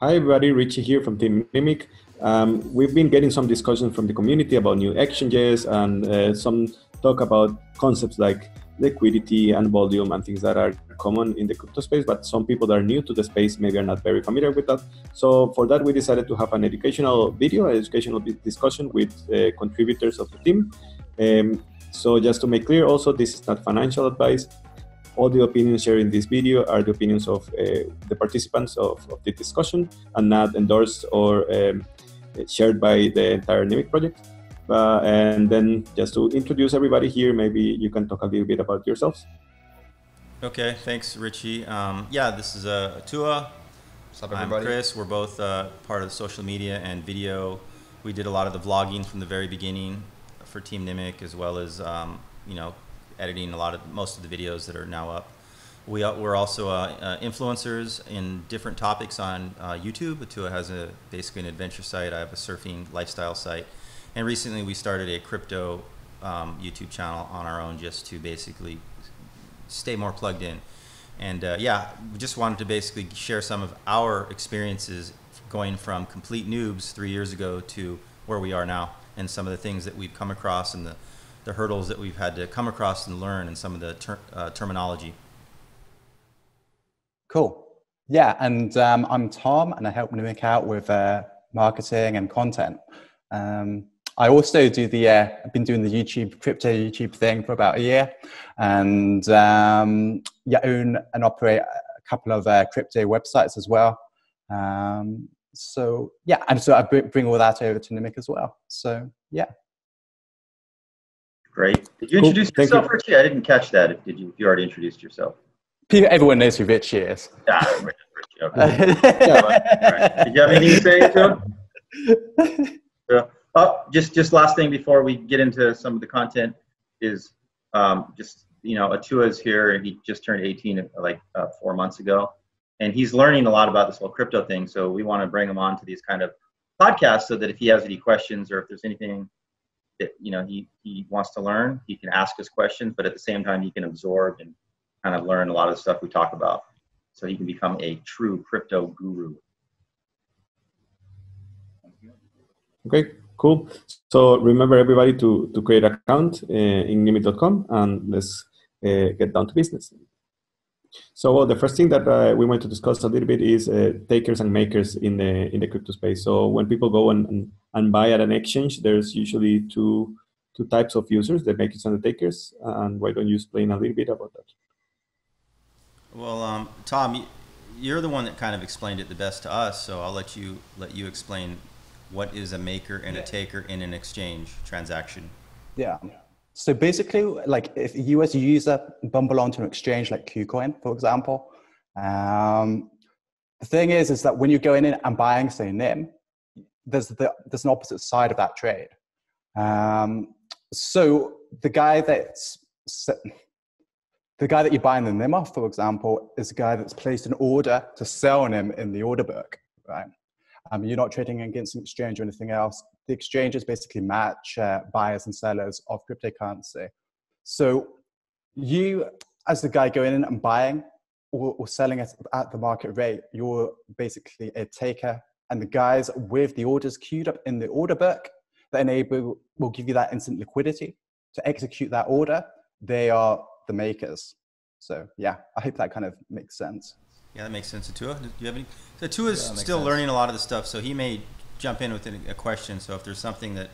Hi everybody, Richie here from Team Nimiq. We've been getting some discussion from the community about new exchanges and some talk about concepts like liquidity and volume and things that are common in the crypto space, but some people that are new to the space maybe are not very familiar with that. So for that, we decided to have an educational discussion with contributors of the team. So just to make clear also, this is not financial advice. All the opinions shared in this video are the opinions of the participants of the discussion and not endorsed or shared by the entire Nimiq project. And then just to introduce everybody here, maybe you can talk a little bit about yourselves. Okay, thanks, Richie. Yeah, this is Atua. What's up, everybody? I'm Chris. We're both part of social media and video. We did a lot of the vlogging from the very beginning for Team Nimiq, as well as editing most of the videos that are now up. We're also influencers in different topics on YouTube. Atua has basically an adventure site. I have a surfing lifestyle site. And recently we started a crypto YouTube channel on our own just to basically stay more plugged in. And yeah, we just wanted to basically share some of our experiences going from complete noobs 3 years ago to where we are now, and some of the things that we've come across and the hurdles that we've had to come across and learn, and some of the terminology. Cool. Yeah, and I'm Tom, and I help Nimiq out with marketing and content. I also do I've been doing the crypto YouTube thing for about a year, and yeah, own and operate a couple of crypto websites as well. So yeah, and so I bring all that over to Nimiq as well. So yeah. Great. Did you introduce yourself, Richie? I didn't catch that. Did you? You already introduced yourself. Everyone knows who Richie is. Yeah, Richie. Okay. Right. Did you have anything to say to him? Oh, just last thing before we get into some of the content is Atua is here, and he just turned 18 like 4 months ago, and he's learning a lot about this whole crypto thing. So we want to bring him on to these kind of podcasts so that if he has any questions or if there's anything that he wants to learn, he can ask us questions, but at the same time he can absorb and kind of learn a lot of the stuff we talk about, so he can become a true crypto guru. Okay, cool. So remember everybody to create an account in nimiq.com, and let's get down to business. So the first thing that we want to discuss a little bit is takers and makers in the crypto space. So when people go and buy at an exchange, there's usually two types of users, the makers and the takers. And why don't you explain a little bit about that? Well, Tom, you're the one that kind of explained it the best to us, so I'll let you explain what is a maker and a taker in an exchange transaction. Yeah. So basically, like if you as a user bumble onto an exchange like KuCoin, for example, the thing is that when you're going in and buying, say, NIM, there's an opposite side of that trade. So the guy that you're buying the NIM off, for example, is a guy that's placed an order to sell NIM in the order book, right? You're not trading against an exchange or anything else. The exchanges basically match buyers and sellers of cryptocurrency. So you, as the guy going in and buying or selling it at the market rate, you're basically a taker. And the guys with the orders queued up in the order book that will give you that instant liquidity to execute that order, they are the makers. So yeah, I hope that kind of makes sense. Yeah, that makes sense. Atua, do you have any? So Atua is still learning a lot of the stuff, so he may jump in with a question. So if there's something that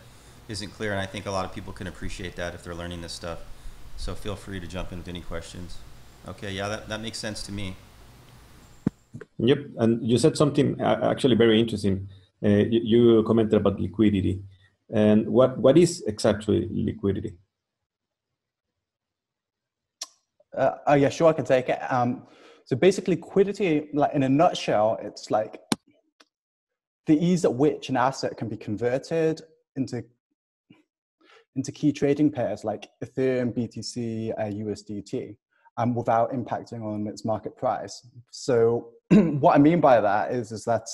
isn't clear, and I think a lot of people can appreciate that if they're learning this stuff, so feel free to jump in with any questions. Okay, yeah, that makes sense to me. Yep, and you said something actually very interesting. You commented about liquidity, and what is exactly liquidity? Yeah, sure, I can take it. So basically, liquidity, like in a nutshell, it's like the ease at which an asset can be converted into key trading pairs like Ethereum, BTC, USDT, without impacting on its market price. So what I mean by that is that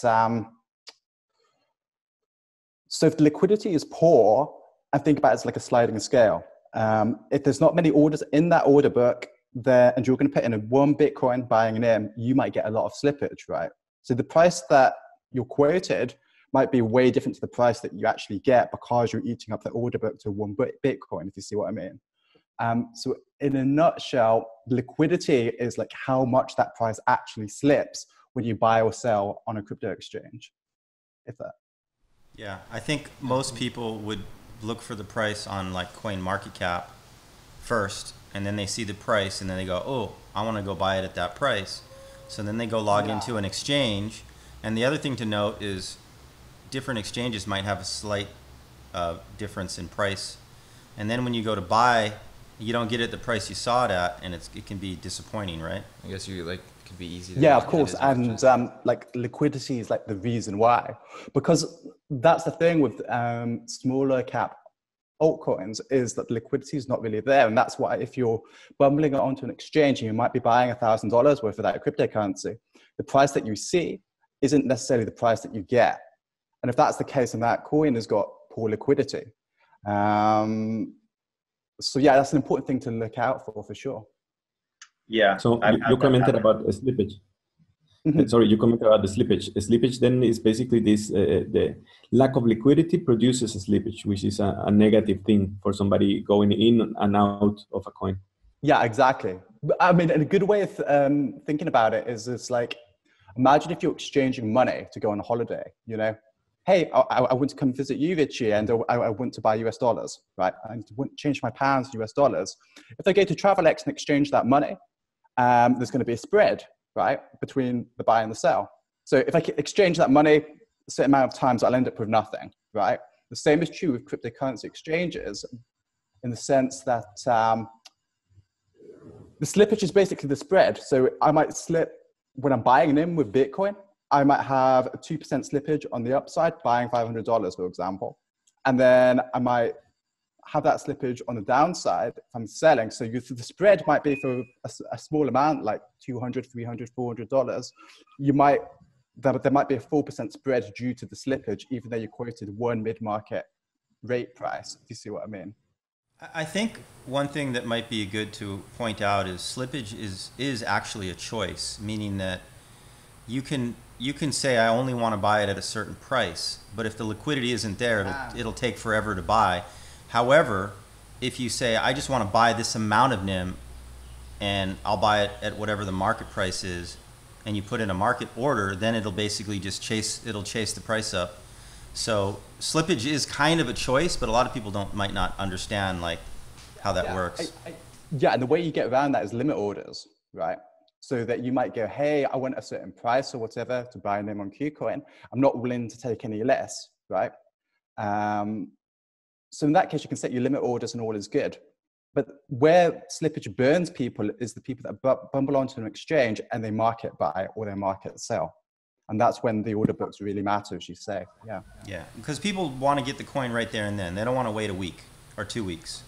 so if the liquidity is poor, I think about it as like a sliding scale. If there's not many orders in that order book, and you're going to put in a 1 Bitcoin buying an M, you might get a lot of slippage, right? So the price that you're quoted might be way different to the price that you actually get because you're eating up the order book to one Bitcoin, if you see what I mean. So in a nutshell, liquidity is like how much that price actually slips when you buy or sell on a crypto exchange. If that. Yeah, I think most people would look for the price on like Coin Market Cap first, and then they see the price and then they go, oh, I want to go buy it at that price. So then they go log into an exchange. And the other thing to note is different exchanges might have a slight difference in price. And then when you go to buy, you don't get it at the price you saw it at, and it can be disappointing, right? I guess you like, it could be easy to yeah, of course. And like liquidity is like the reason why, because that's the thing with smaller cap altcoins is that liquidity is not really there. And that's why if you're bumbling it onto an exchange and you might be buying $1,000 worth of that cryptocurrency, the price that you see isn't necessarily the price that you get. And if that's the case, then that coin has got poor liquidity. So yeah, that's an important thing to look out for sure. Yeah. So you commented about slippage. Sorry, you commented about the slippage. Slippage then is basically this, the lack of liquidity produces a slippage, which is a negative thing for somebody going in and out of a coin. Yeah, exactly. I mean, a good way of thinking about it is it's like, imagine if you're exchanging money to go on a holiday, you know? Hey, I want to come visit you, Vichy, and I want to buy US dollars, right? I want to change my pounds to US dollars. If I go to TravelX and exchange that money, there's going to be a spread, right, between the buy and the sell. So if I exchange that money a certain amount of times, I'll end up with nothing, right? The same is true with cryptocurrency exchanges in the sense that the slippage is basically the spread. So I might slip when I'm buying in with Bitcoin. I might have a 2% slippage on the upside, buying $500, for example. And then I might have that slippage on the downside if I'm selling. So the spread might be for a small amount, like $200, $300, $400. There might be a 4% spread due to the slippage, even though you quoted one mid-market rate price, if you see what I mean. I think one thing that might be good to point out is slippage is actually a choice, meaning that you can say I only want to buy it at a certain price, but if the liquidity isn't there, it'll take forever to buy. However, if you say I just want to buy this amount of NIM and I'll buy it at whatever the market price is, and you put in a market order, then it'll basically just chase the price up. So slippage is kind of a choice, but a lot of people might not understand like how that works. Yeah, and the way you get around that is limit orders, right? So that you might go, hey, I want a certain price or whatever to buy NIM on KuCoin. I'm not willing to take any less, right? So in that case, you can set your limit orders and all is good. But where slippage burns people is the people that bumble onto an exchange and they market buy or they market sell. And that's when the order books really matter, as you say. Yeah. Yeah, because people want to get the coin right there and then. They don't want to wait a week or 2 weeks.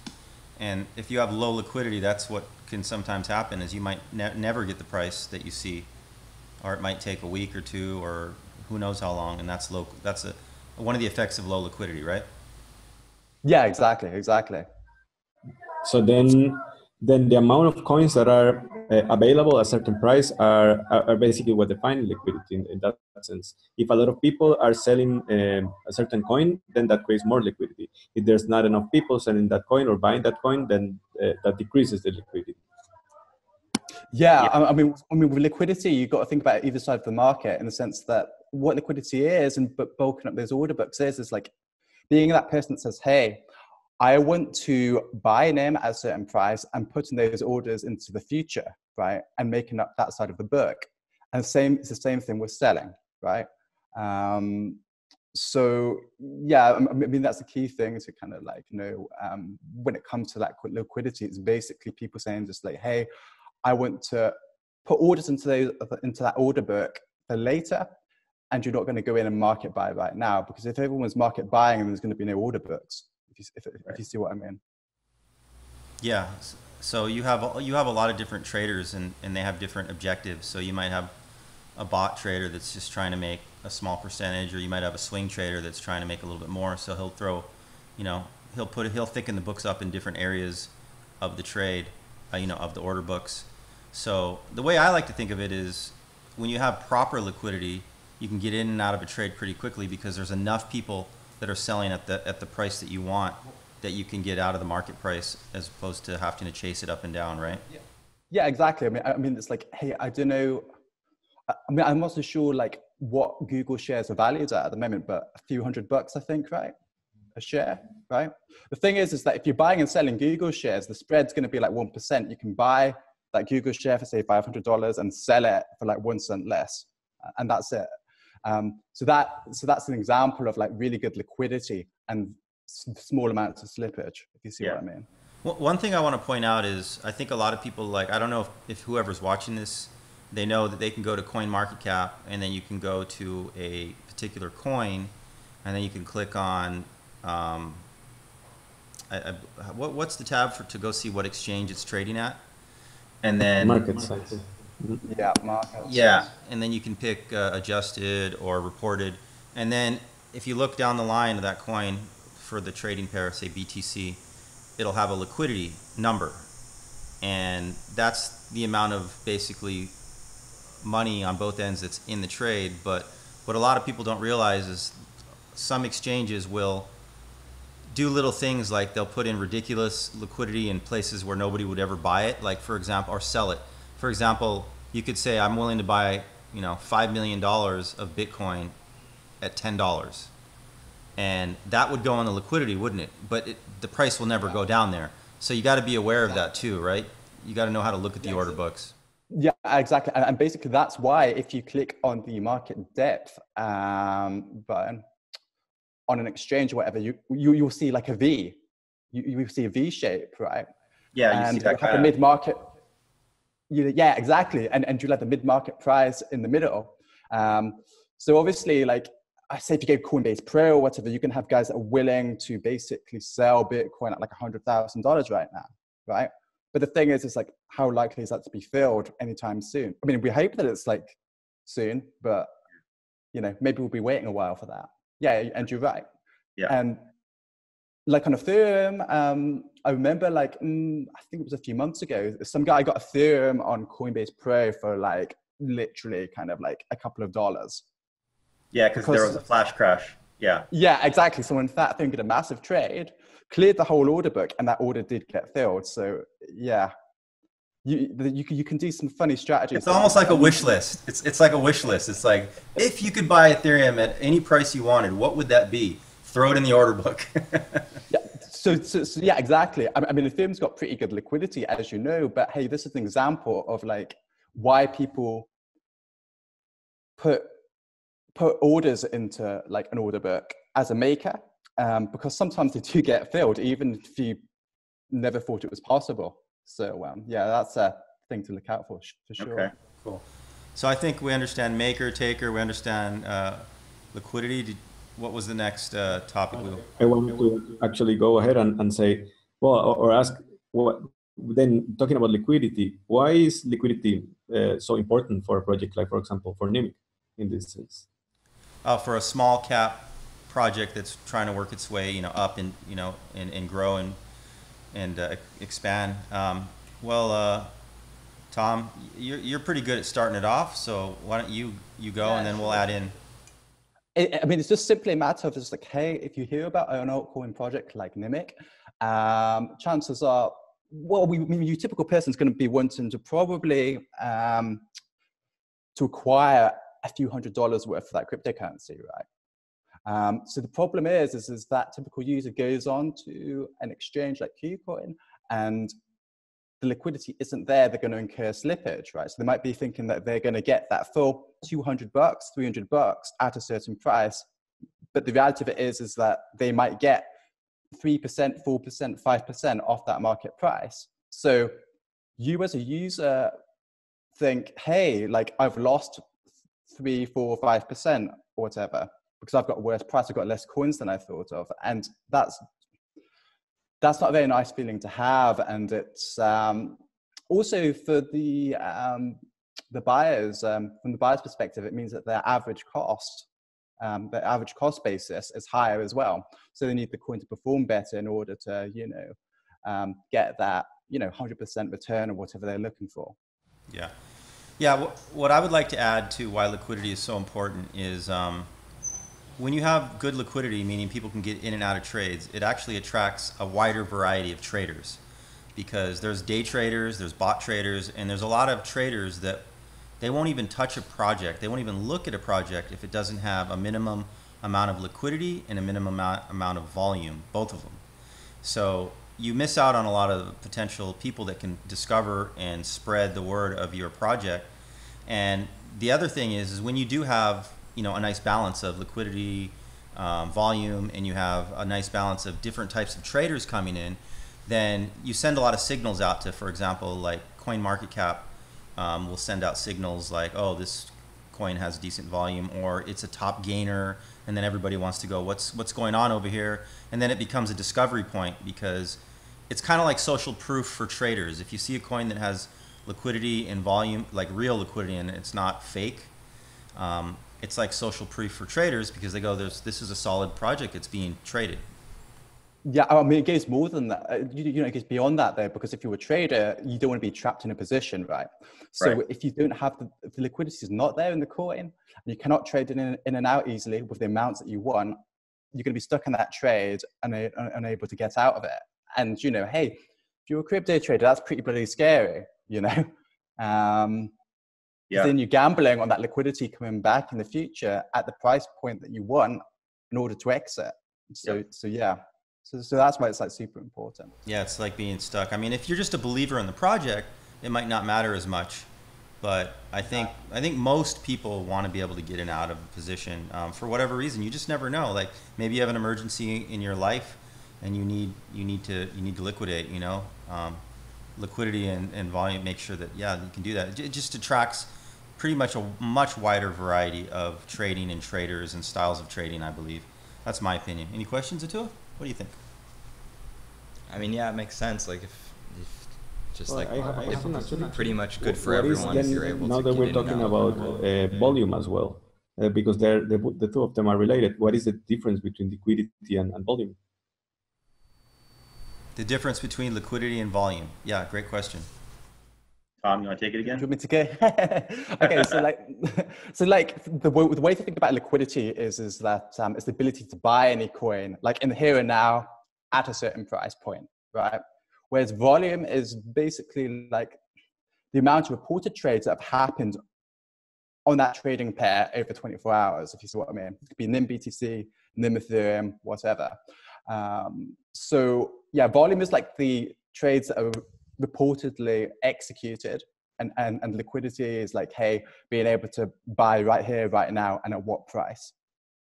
And if you have low liquidity, that's what can sometimes happen is you might never get the price that you see, or it might take a week or two, or who knows how long. And that's low. That's one of the effects of low liquidity, right? Yeah, exactly. So then the amount of coins that are available at a certain price are basically what define liquidity in that sense. If a lot of people are selling a certain coin, then that creates more liquidity. If there's not enough people selling that coin or buying that coin, then that decreases the liquidity. Yeah, I mean, with liquidity, you've got to think about either side of the market in the sense that what liquidity is and bulking up those order books is like being that person that says, hey, I want to buy NIM at a certain price and putting those orders into the future, right? And making up that side of the book. And it's the same thing with selling, right? So yeah, I mean, that's the key thing to kind of like, when it comes to that liquidity, it's basically people saying just like, hey, I want to put orders into that order book for later. And you're not going to go in and market buy right now, because if everyone's market buying, then there's going to be no order books. If you see what I mean. Yeah. So you have a lot of different traders and they have different objectives. So you might have a bot trader that's just trying to make a small percentage, or you might have a swing trader that's trying to make a little bit more. So he'll throw, he'll thicken the books up in different areas of the trade, of the order books. So the way I like to think of it is when you have proper liquidity, you can get in and out of a trade pretty quickly because there's enough people that are selling at the price that you want that you can get out of the market price as opposed to having to chase it up and down, right? Yeah, exactly. I mean, it's like, hey, I don't know. I mean, I'm not so sure like what Google shares are valued at the moment, but a few $100, I think, right? A share, right? The thing is that if you're buying and selling Google shares, the spread's going to be like 1%. You can buy that Google share for say $500 and sell it for like 1 cent less, and that's it. So that's an example of like really good liquidity and small amounts of slippage, if you see what I mean. Well, one thing I want to point out is I think a lot of people, like, I don't know if whoever's watching this, they know that they can go to CoinMarketCap and then you can go to a particular coin and then you can click on what's the tab to go see what exchange it's trading at, and then markets. Yeah, markets. Yeah, and then you can pick adjusted or reported, and then if you look down the line of that coin for the trading pair, say BTC, it'll have a liquidity number, and that's the amount of basically money on both ends that's in the trade. But what a lot of people don't realize is some exchanges will do little things like they'll put in ridiculous liquidity in places where nobody would ever buy it, like for example, or sell it. For example, you could say I'm willing to buy, $5 million of Bitcoin at $10, and that would go on the liquidity, wouldn't it? But the price will never go down there. So you got to be aware of that too, right? You got to know how to look at the order books. Yeah, exactly. And basically that's why if you click on the market depth button on an exchange or whatever, you'll see like a V. You see a V shape, right? Yeah, you see that kind of mid-market. Yeah, exactly. And you let the mid-market price in the middle. So obviously, like I say, if you gave Coinbase Pro or whatever, you can have guys that are willing to basically sell Bitcoin at like $100,000 right now, right? But the thing is, it's like, how likely is that to be filled anytime soon? I mean, we hope that it's like soon, but maybe we'll be waiting a while for that. Yeah, and you're right. Yeah. And like on Ethereum, I remember like, I think it was a few months ago, some guy got Ethereum on Coinbase Pro for like literally kind of like a couple of dollars. Yeah, because there was a flash crash. Yeah. Yeah, exactly. So when that thing did a massive trade, cleared the whole order book, and that order did get filled. So yeah, you can do some funny strategies. It's almost like a wish list. It's like a wish list. It's like, if you could buy Ethereum at any price you wanted, what would that be? Throw it in the order book. Yeah. So yeah, exactly. I mean, Ethereum's got pretty good liquidity, as you know, but hey, this is an example of like why people put orders into like an order book as a maker, because sometimes they do get filled, even if you never thought it was possible. So yeah, that's a thing to look out for sure. Okay, cool. So I think we understand maker, taker, we understand liquidity. What was the next topic? I want to actually go ahead and say, well, or ask, what then talking about liquidity, why is liquidity so important for a project like, for example, for Nimiq in this sense? For a small cap project that's trying to work its way, up and and grow and expand. Tom, you're pretty good at starting it off, so why don't you go, and then we'll add in. I mean, it's just simply a matter of just like, hey, if you hear about an altcoin project like Nimiq, chances are, well, your typical person is going to be wanting to probably to acquire a few $100s worth of that cryptocurrency, right? So the problem is that typical user goes on to an exchange like KuCoin, and the liquidity isn't there. They're going to incur slippage, right? So they might be thinking that they're going to get that full $200, $300 at a certain price, but the reality of it is that they might get 3%, 4%, 5% off that market price. So you as a user think, hey, like I've lost 3, 4, 5% or whatever because I've got a worse price, I've got less coins than I thought of, and that's not a very nice feeling to have. And it's also for the buyers, from the buyer's perspective, it means that their average cost basis is higher as well. So they need the coin to perform better in order to, get that, 100% return or whatever they're looking for. Yeah. Yeah, what I would like to add to why liquidity is so important is when you have good liquidity, meaning people can get in and out of trades, it actually attracts a wider variety of traders, because there's day traders, there's bot traders, and there's a lot of traders that they won't even touch a project. They won't even look at a project if it doesn't have a minimum amount of liquidity and a minimum amount of volume, both of them. So you miss out on a lot of potential people that can discover and spread the word of your project. And the other thing is when you do have, you know, a nice balance of liquidity, volume, and you have a nice balance of different types of traders coming in, then you send a lot of signals out to, for example, like CoinMarketCap will send out signals like, oh, this coin has decent volume, or it's a top gainer, and then everybody wants to go, what's going on over here? And then it becomes a discovery point, because it's kind of like social proof for traders. If you see a coin that has liquidity and volume, like real liquidity, and it's not fake, it's like social proof for traders, because they go, this is a solid project, it's being traded. Yeah, I mean, it goes more than that. You know, it goes beyond that, though, because if you're a trader, you don't want to be trapped in a position, right? So Right. if you don't have if the liquidity is not there in the coin, and you cannot trade it in and out easily with the amounts that you want, you're going to be stuck in that trade and unable to get out of it. And, you know, hey, if you're a crypto trader, that's pretty bloody scary, you know? Yeah. Then you're gambling on that liquidity coming back in the future at the price point that you want in order to exit. So yeah. So that's why it's like super important. Yeah, it's like being stuck. I mean, if you're just a believer in the project, it might not matter as much. But I think most people want to be able to get in and out of a position for whatever reason. You just never know. Like maybe you have an emergency in your life, and you need to liquidate. You know, liquidity and volume make sure that you can do that. It just attracts pretty much a much wider variety of trading and traders and styles of trading, I believe. That's my opinion. Any questions, Atua? What do you think? I mean, yeah, it makes sense. Like if just Well, like I have a question, actually. pretty much good for What is everyone if then, you're able now to that get we're in and talking out. about volume as well, because the two of them are related. What is the difference between liquidity and volume? The difference between liquidity and volume. Yeah, great question. Tom, you want to take it Do you again? want me to go? Okay, so like the way to think about liquidity is that it's the ability to buy any coin like in the here and now at a certain price point, right? Whereas volume is basically like the amount of reported trades that have happened on that trading pair over 24 hours, if you see what I mean. It could be NIM BTC, NIM Ethereum, whatever. So yeah, volume is like the trades that are reportedly executed, and liquidity is like, hey, being able to buy right here, right now, and at what price.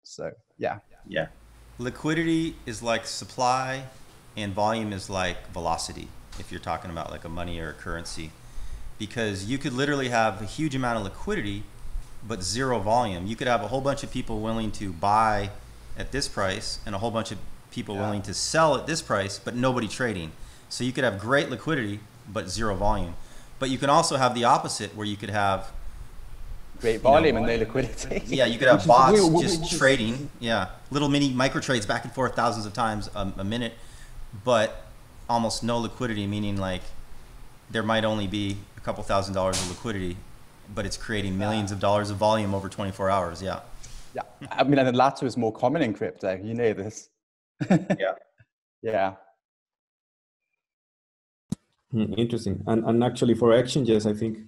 So yeah. Yeah. Liquidity is like supply, and volume is like velocity, if you're talking about like a money or a currency. Because you could literally have a huge amount of liquidity, but zero volume. You could have a whole bunch of people willing to buy at this price and a whole bunch of people willing to sell at this price, but nobody trading. So you could have great liquidity, but zero volume. But you can also have the opposite, where you could have great volume and no liquidity. Yeah, you could have bots just trading. Yeah, little mini micro trades back and forth thousands of times a minute, but almost no liquidity, meaning like there might only be a couple $1,000s of liquidity, but it's creating millions of dollars of volume over 24 hours. Yeah. Yeah, I mean, and the latter is more common in crypto. You know this. Yeah. Yeah. Interesting. And actually, for exchanges, I think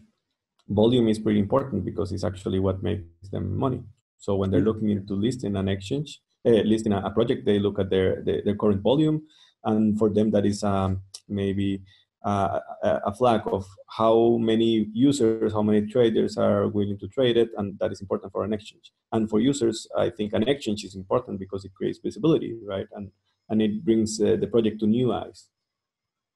volume is pretty important because it's actually what makes them money. So when they're looking into listing an exchange, listing a project, they look at their current volume, and for them that is maybe a flag of how many users, how many traders are willing to trade it, and that is important for an exchange. And for users, I think an exchange is important because it creates visibility, right? And it brings the project to new eyes.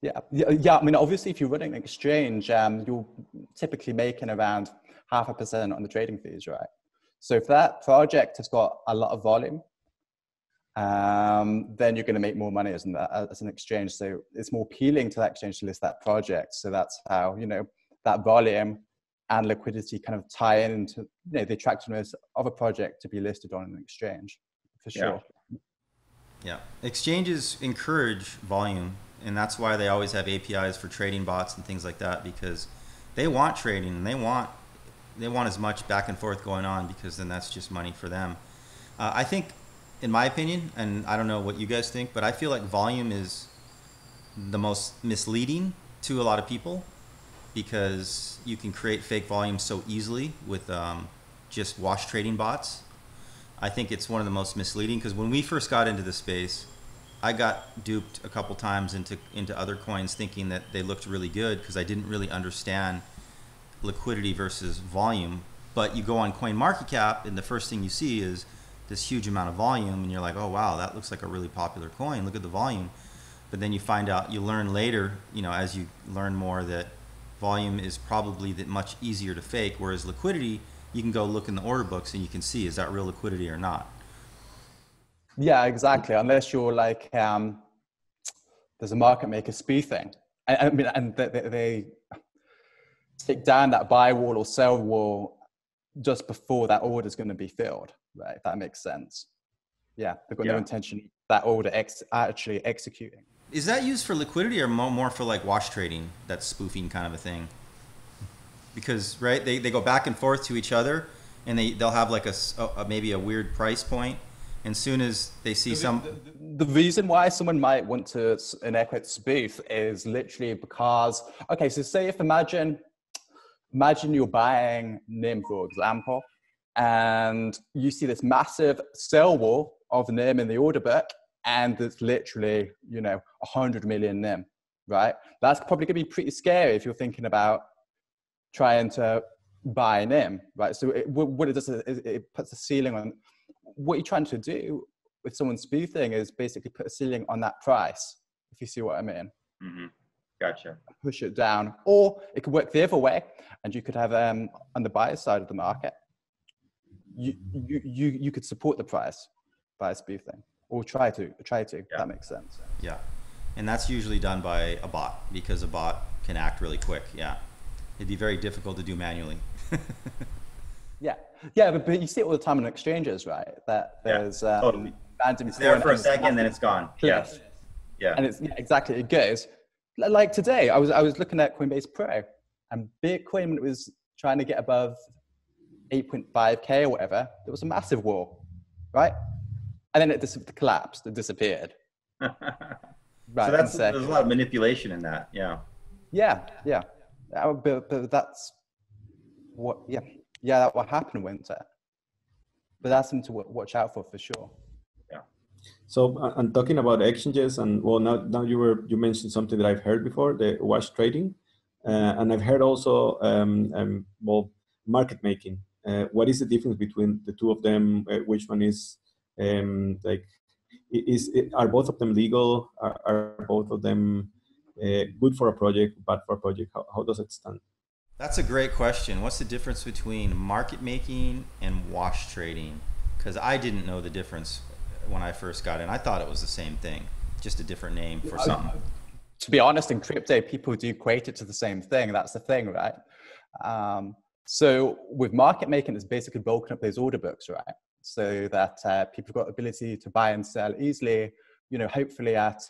Yeah. I mean, obviously, if you're running an exchange, you're typically making around 0.5% on the trading fees, right? So if that project has got a lot of volume, then you're going to make more money as an exchange. So it's more appealing to that exchange to list that project. So that's how, you know, that volume and liquidity kind of tie into, you know, the attractiveness of a project to be listed on an exchange, for sure. Yeah. Exchanges encourage volume, and that's why they always have APIs for trading bots and things like that, because they want trading and they want they want as much back and forth going on, because then that's just money for them. I think, in my opinion, and I don't know what you guys think, but I feel like volume is the most misleading to a lot of people, because you can create fake volume so easily with just wash trading bots. I think it's one of the most misleading, because when we first got into the space, I got duped a couple times into other coins thinking that they looked really good, because I didn't really understand liquidity versus volume. But you go on CoinMarketCap and the first thing you see is this huge amount of volume, and you're like, oh wow, that looks like a really popular coin, look at the volume. But then you find out, you learn later, you know, as you learn more, that volume is probably much easier to fake, whereas liquidity, you can go look in the order books and you can see, is that real liquidity or not? Yeah, exactly. Unless you're like, there's a market maker spoofing. I mean, and they take down that buy wall or sell wall just before that order is going to be filled, right? If that makes sense. Yeah, they've got no intention of that order actually executing. Is that used for liquidity or more for like wash trading, that spoofing kind of a thing? Because, right, they go back and forth to each other, and they'll have like maybe a weird price point, and soon as they see the reason why someone might want to an equity spoof is literally because, okay, so say if imagine you're buying NIM, for example, and you see this massive sell wall of NIM in the order book, and there's literally, you know, 100 million NIM, right? That's probably gonna be pretty scary if you're thinking about trying to buy NIM, right? So what it does is it puts a ceiling on. What you're trying to do with someone spoofing is basically put a ceiling on that price, if you see what I mean. Mm-hmm. Gotcha. Push it down. Or it could work the other way, and you could have, on the buyer side of the market, you could support the price by spoofing, or try to, if that makes sense. Yeah, and that's usually done by a bot, because a bot can act really quick. Yeah. It'd be very difficult to do manually. Yeah, but you see it all the time in exchanges, right? That there's totally. It's there for a second, then it's gone. Yes. Yeah. And it's exactly, it goes. Like today, I was looking at Coinbase Pro, and Bitcoin, when it was trying to get above 8.5K or whatever, there was a massive wall, right? And then it collapsed, it disappeared. Right. So there's a lot of manipulation in that. Yeah. Yeah. But that's what, that what happened, winter. But that's something to watch out for sure. Yeah. So, and talking about exchanges, and well, now you mentioned something that I've heard before, the wash trading, and I've heard also market making. What is the difference between the two of them? Which one is are both of them legal? Are both of them good for a project, bad for a project? How does it stand? That's a great question. What's the difference between market making and wash trading? Because I didn't know the difference when I first got in. I thought it was the same thing, just a different name for something. To be honest, in crypto, people do equate it to the same thing. That's the thing, right? So with market making, it's basically bulking up those order books, right? So that people have got the ability to buy and sell easily, you know, hopefully at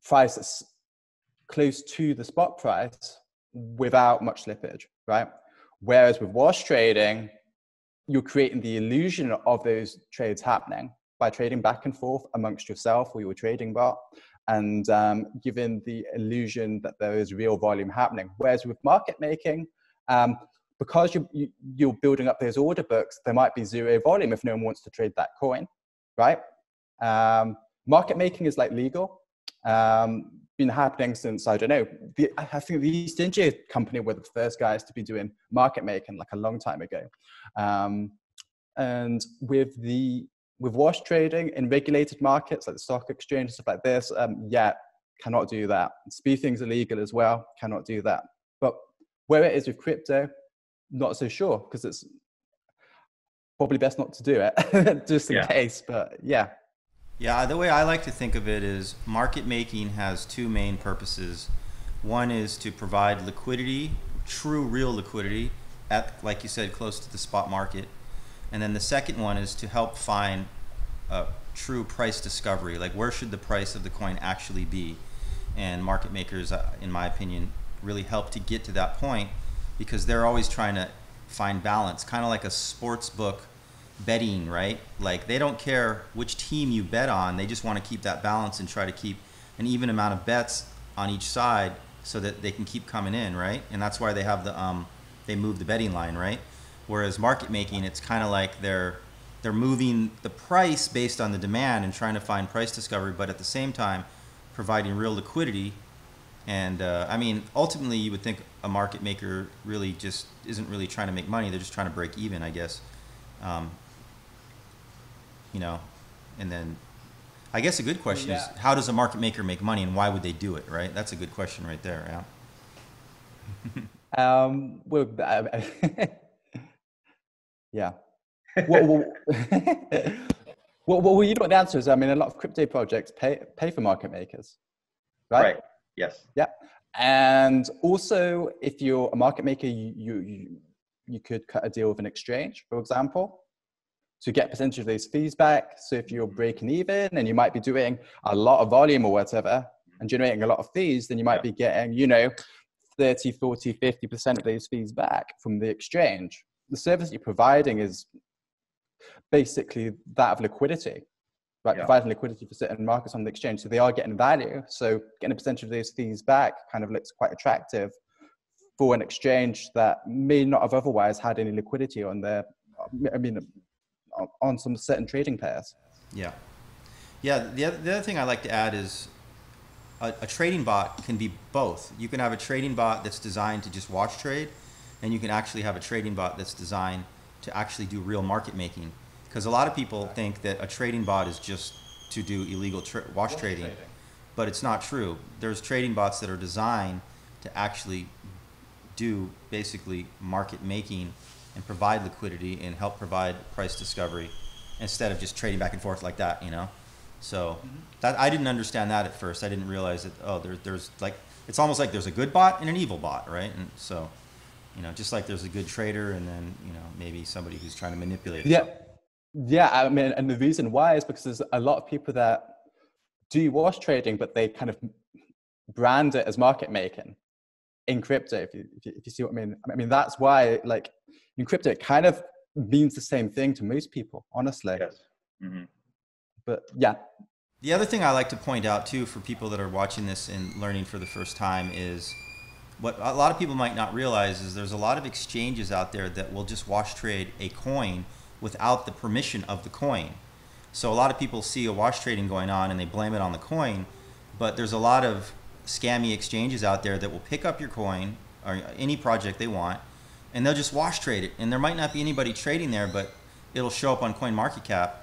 prices close to the spot price without much slippage, right? Whereas with wash trading, you're creating the illusion of those trades happening by trading back and forth amongst yourself or your trading bot, and giving the illusion that there is real volume happening. Whereas with market making, because you're building up those order books, there might be zero volume if no one wants to trade that coin, right? Market making is like legal. Been happening since, I don't know, I think the East India Company were the first guys to be doing market making like a long time ago. And with wash trading in regulated markets like the stock exchange, stuff like this, cannot do that. Spoofing's illegal as well, cannot do that. But where it is with crypto, not so sure, because it's probably best not to do it, just in case, but yeah. Yeah, the way I like to think of it is market making has two main purposes. One is to provide liquidity, true real liquidity, at, like you said, close to the spot market. And then the second one is to help find a true price discovery, like where should the price of the coin actually be. And market makers, in my opinion, really help to get to that point because they're always trying to find balance, kind of like a sports book betting, right? Like they don't care which team you bet on, they just want to keep that balance and try to keep an even amount of bets on each side so that they can keep coming in, right? And that's why they have the they move the betting line, right? Whereas market making, it's kind of like they're moving the price based on the demand and trying to find price discovery, but at the same time providing real liquidity. And I mean, ultimately, you would think a market maker really just isn't really trying to make money; they're just trying to break even, I guess. You know, and then I guess a good question is, how does a market maker make money, and why would they do it? Right? That's a good question right there. Yeah. Yeah. Well, you know what the answer is. I mean, a lot of crypto projects pay for market makers, right? Right. Yes. Yeah. And also, if you're a market maker, you could cut a deal with an exchange, for example, to get a percentage of those fees back. So if you're breaking even and you might be doing a lot of volume or whatever and generating a lot of fees, then you might be getting, 30, 40, 50% of those fees back from the exchange. The service you're providing is basically that of liquidity, right? Providing liquidity for certain markets on the exchange. So they are getting value. So getting a percentage of those fees back kind of looks quite attractive for an exchange that may not have otherwise had any liquidity on their, on some certain trading pairs. Yeah. Yeah. The other thing I like to add is a trading bot can be both. You can have a trading bot that's designed to just watch trade, and you can actually have a trading bot that's designed to actually do real market making. Because a lot of people think that a trading bot is just to do illegal wash trading, but it's not true. There's trading bots that are designed to actually do basically market making and provide liquidity and help provide price discovery instead of just trading back and forth like that, So that I didn't understand that at first. I didn't realize that, there's like, it's almost like there's a good bot and an evil bot, right? And so, just like there's a good trader and then, maybe somebody who's trying to manipulate it. Yeah. Yeah. I mean, and the reason why is because there's a lot of people that do wash trading, but they kind of brand it as market making in crypto, if you see what I mean. I mean, that's why, like, in crypto, it kind of means the same thing to most people, honestly. Yes. Mm-hmm. But yeah. The other thing I like to point out too for people that are watching this and learning for the first time is what a lot of people might not realize is there's a lot of exchanges out there that will just wash trade a coin without the permission of the coin. So a lot of people see a wash trading going on and they blame it on the coin, but there's a lot of scammy exchanges out there that will pick up your coin or any project they want and they'll just wash trade it. And there might not be anybody trading there, but it'll show up on CoinMarketCap.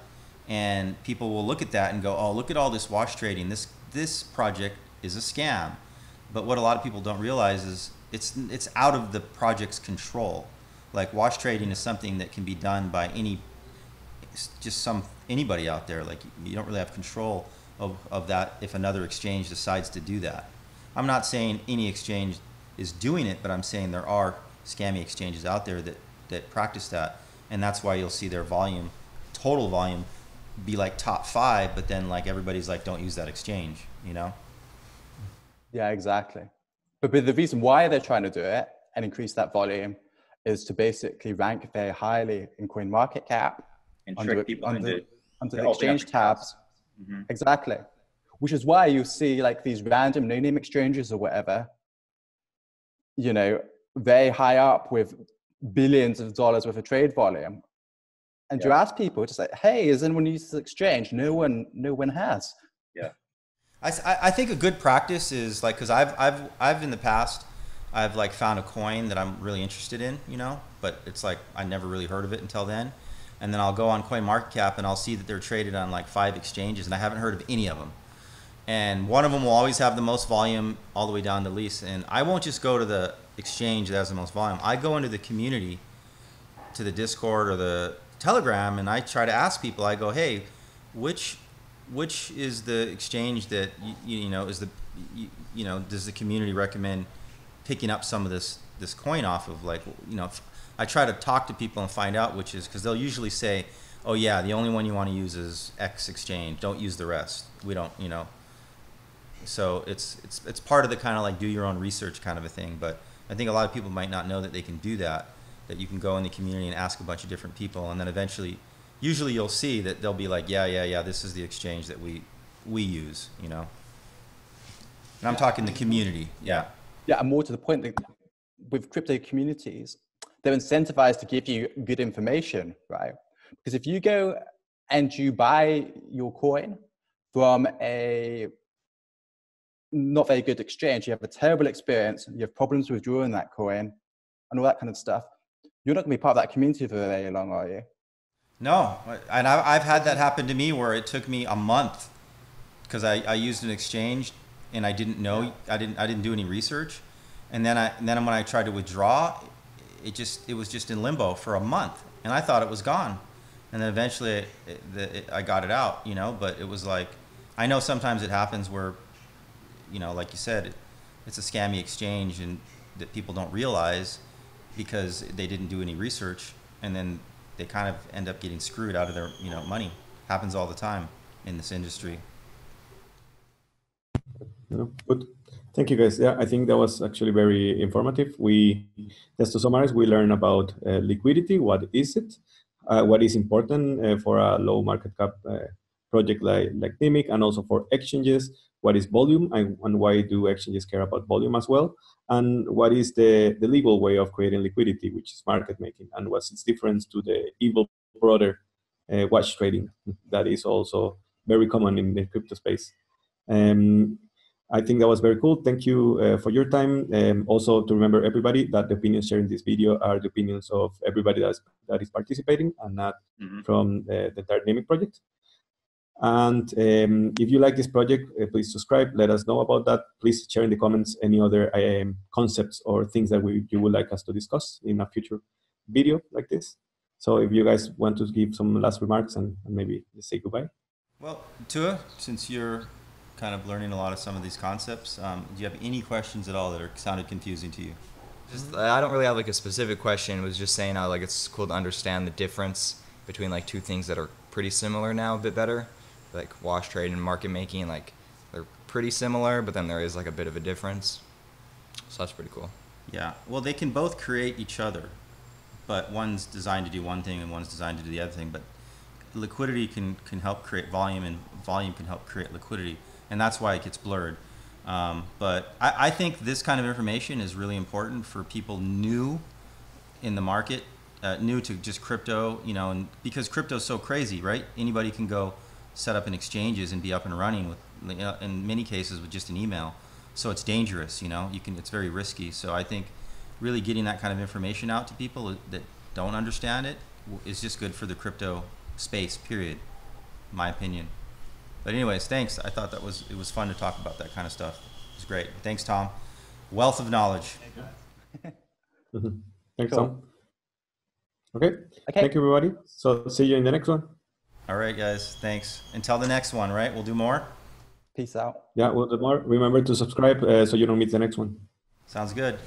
And people will look at that and go, oh, look at all this wash trading. This project is a scam. But what a lot of people don't realize is it's out of the project's control. Like wash trading is something that can be done by anybody out there. Like you don't really have control of that if another exchange decides to do that. I'm not saying any exchange is doing it, but I'm saying there are scammy exchanges out there that practice that. And that's why you'll see their volume, total volume, be like top 5, but then like everybody's like, don't use that exchange, Yeah, exactly. But the reason why they're trying to do it and increase that volume is to basically rank very highly in CoinMarketCap and trick people under the exchange tabs. Mm-hmm. Exactly. Which is why you see like these random no-name exchanges or whatever, very high up with billions of dollars worth of trade volume. And you ask people, just like, hey, has anyone used this exchange? No one has. Yeah. I think a good practice is like, because I've in the past, I've like found a coin that I'm really interested in, but it's like I never really heard of it until then. And then I'll go on CoinMarketCap and I'll see that they're traded on like 5 exchanges and I haven't heard of any of them. And one of them will always have the most volume all the way down to least. And I won't just go to the exchange that has the most volume. I go into the community, to the Discord or the Telegram, and I try to ask people, I go, hey, which is the exchange that is the does the community recommend picking up some of this coin off of? Like, I try to talk to people and find out which is, because they'll usually say, oh yeah, the only one you want to use is X exchange, don't use the rest, we don't, so it's part of the kind of like do your own research kind of a thing. But I think a lot of people might not know that they can do that, that you can go in the community and ask a bunch of different people, and then eventually, usually you'll see that they'll be like, yeah, this is the exchange that we use, you know? And I'm talking the community, yeah. Yeah, and more to the point, that with crypto communities, they're incentivized to give you good information, right? Because if you go and you buy your coin from a not very good exchange, you have a terrible experience, you have problems withdrawing that coin and all that kind of stuff, you're not going to be part of that community for very long, are you? No, and I've had that happen to me where it took me a month because I used an exchange and I didn't know, I didn't do any research, and then when I tried to withdraw, it was just in limbo for a month, and I thought it was gone, and then eventually I got it out, you know. But it was like, I know sometimes it happens where, you know, like you said, it's a scammy exchange and that people don't realize because they didn't do any research, and then they kind of end up getting screwed out of their, you know, money. Happens all the time in this industry. Good. Thank you, guys. Yeah, I think that was actually very informative. Just to summarize, we learned about liquidity. What is it? What is important for a low market cap project like Nimiq, and also for exchanges? What is volume, and why do exchanges care about volume as well? And what is the legal way of creating liquidity, which is market making, and what's its difference to the evil brother watch trading that is also very common in the crypto space. I think that was very cool. Thank you for your time. Also, to remember everybody that the opinions shared in this video are the opinions of everybody that is participating, and not from the entire Nimiq project. And if you like this project, please subscribe. Let us know about that. Please share in the comments any other concepts or things that you would like us to discuss in a future video like this. So if you guys want to give some last remarks and maybe say goodbye. Well, Tua, since you're kind of learning a lot of some of these concepts, do you have any questions at all that sounded confusing to you? Just, I don't really have like a specific question. It was just saying how like it's cool to understand the difference between like two things that are pretty similar now a bit better, like wash trade and market making. Like they're pretty similar, but then there is like a bit of a difference. So that's pretty cool. Yeah, well, they can both create each other, but one's designed to do one thing and one's designed to do the other thing. But liquidity can help create volume, and volume can help create liquidity, and that's why it gets blurred. But I think this kind of information is really important for people new in the market, new to just crypto, you know, and because crypto is so crazy, right? Anybody can go set up an exchanges and be up and running with, you know, in many cases with just an email. So it's dangerous, you know, it's very risky. So I think really getting that kind of information out to people that don't understand it is just good for the crypto space, period, in my opinion. But anyways, thanks. I thought it was fun to talk about that kind of stuff. It was great. Thanks, Tom. Wealth of knowledge. Thanks, Tom. Okay. Thank you, everybody. So see you in the next one. All right, guys. Thanks. Until the next one, right? We'll do more. Peace out. Yeah, we'll do more. Remember to subscribe so you don't miss the next one. Sounds good.